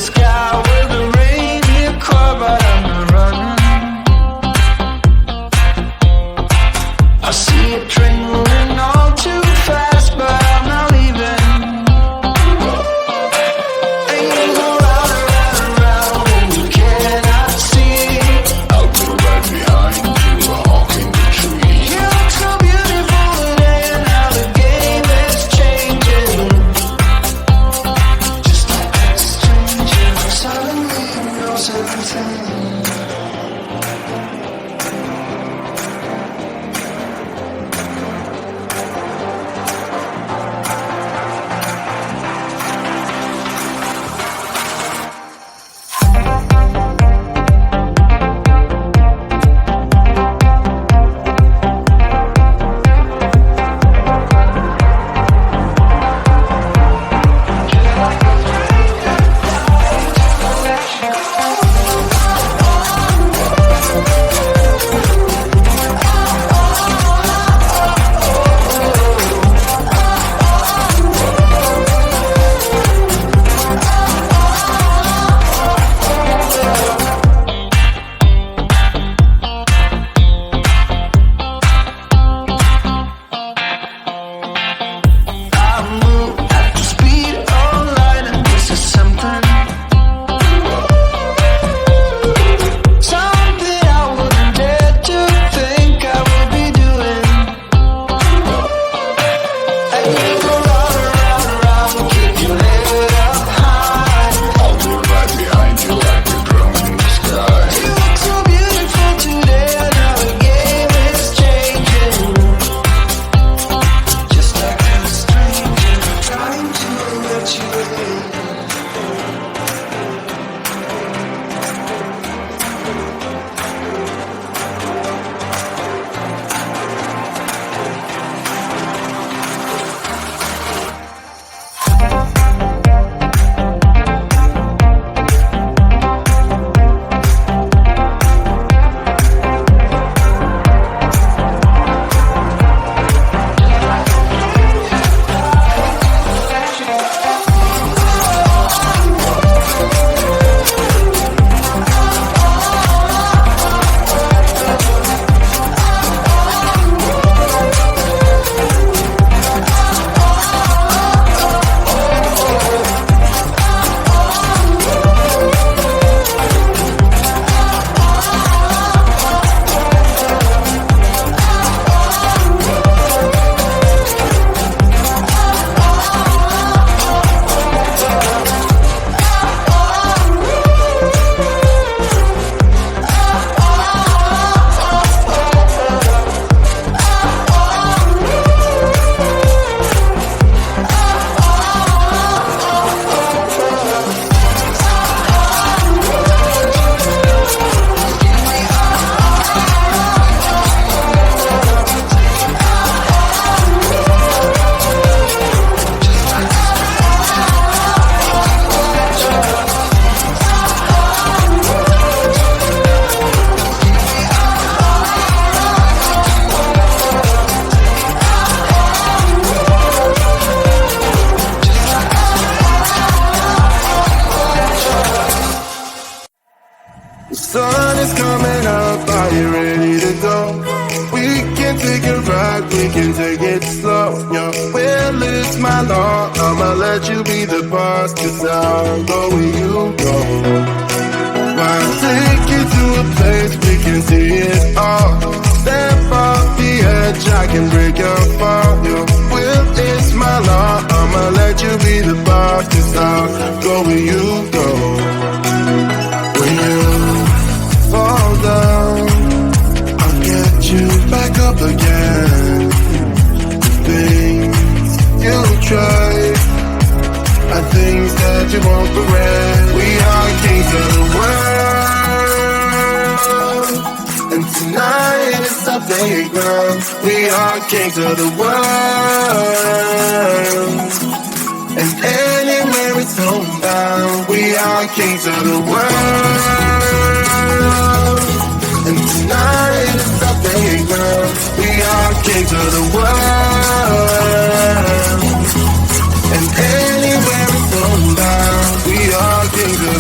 sky with a reindeer car, but I'm not running. I see a train moving all too fast, but I'm not leaving. And you go round and round and round and you cannot see. I'll be right behind you, honking the tree. You look so beautiful today, and how the game is changing. Just like that stranger, suddenly he knows everything. Sun is coming up, are you ready to go? We can take a ride, we can take it slow. Your will is my law, I'ma let you be the boss, 'cause I'll go where you go. I'll take you to a place we can see it all. Step off the edge, I can break your fall. Your will is my law, I'ma let you be the boss, 'cause I'll go where you go. When you fall down, I'll get you back up again. Things you try are things that you won't regret. We are kings of the world, and tonight is our playground. We are kings of the world, and anywhere it's homebound. We are kings of the world, and tonight is our playground. We are kings of the world, and anywhere it's homebound. We are kings of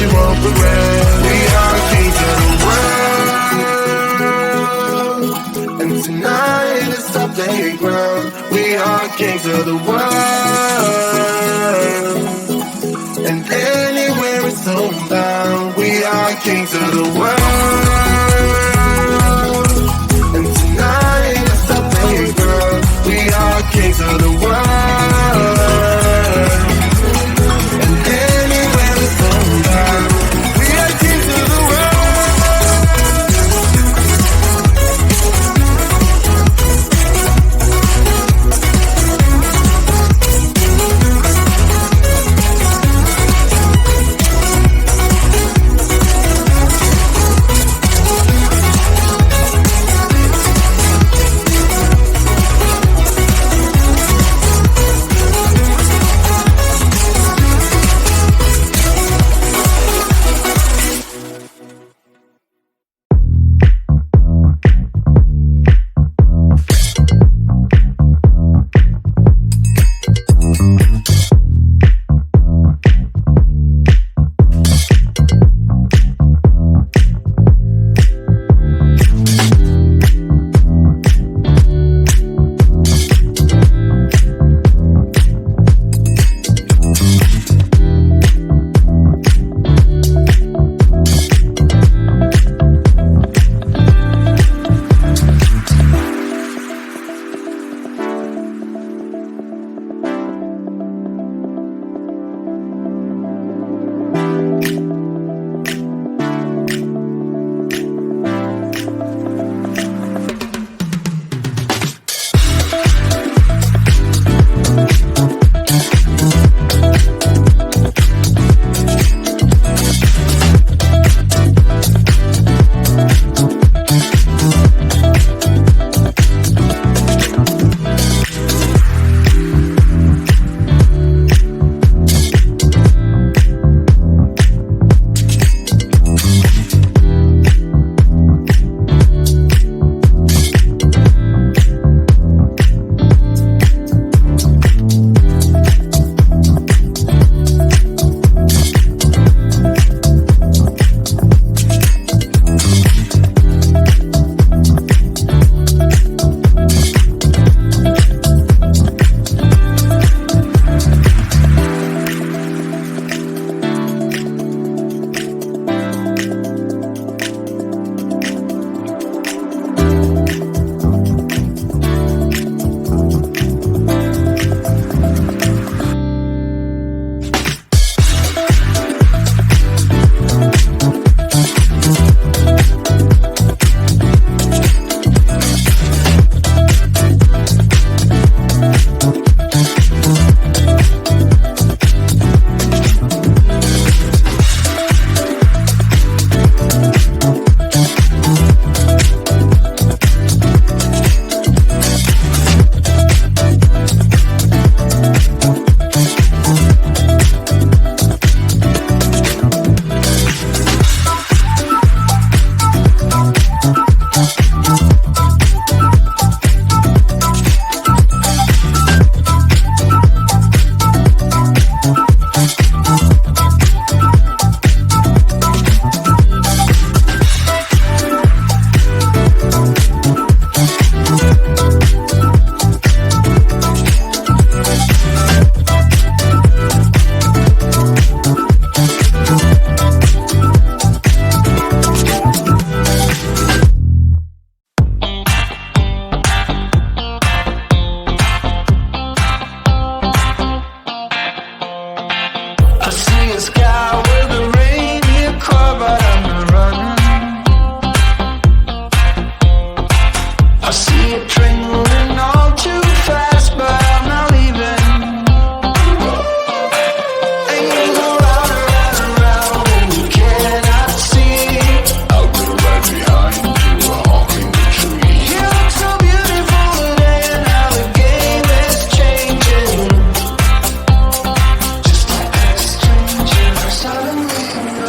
you won't regret. We are kings of the world, and tonight is our playground. We are kings of the world, and anywhere it's homebound. We are kings of the world, and tonight is our playground. We are kings of the world, and anywhere it's homebound. We are kings of the world.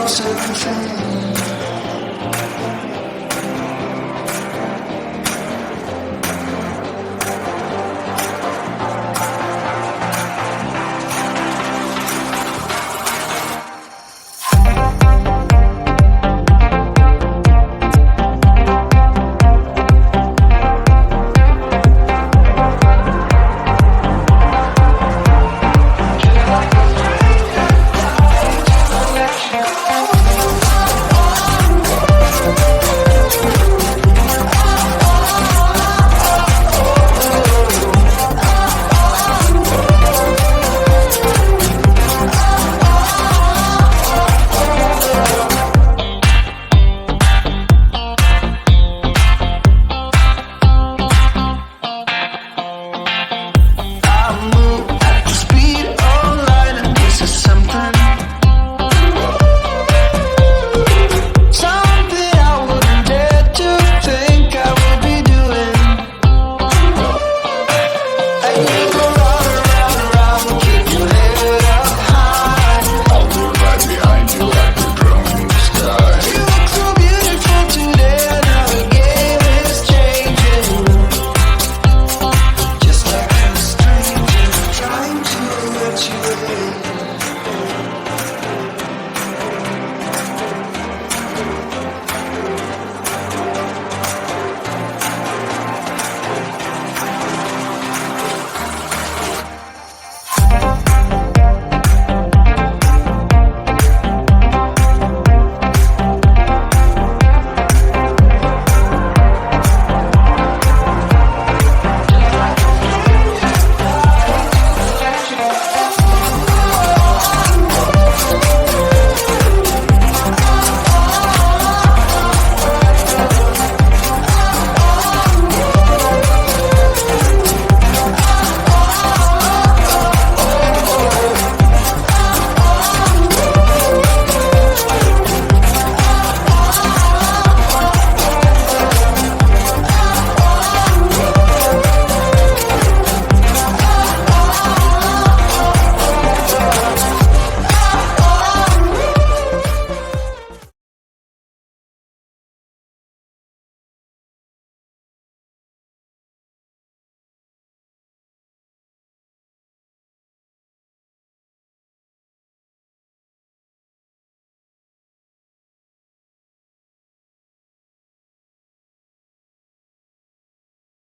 Certain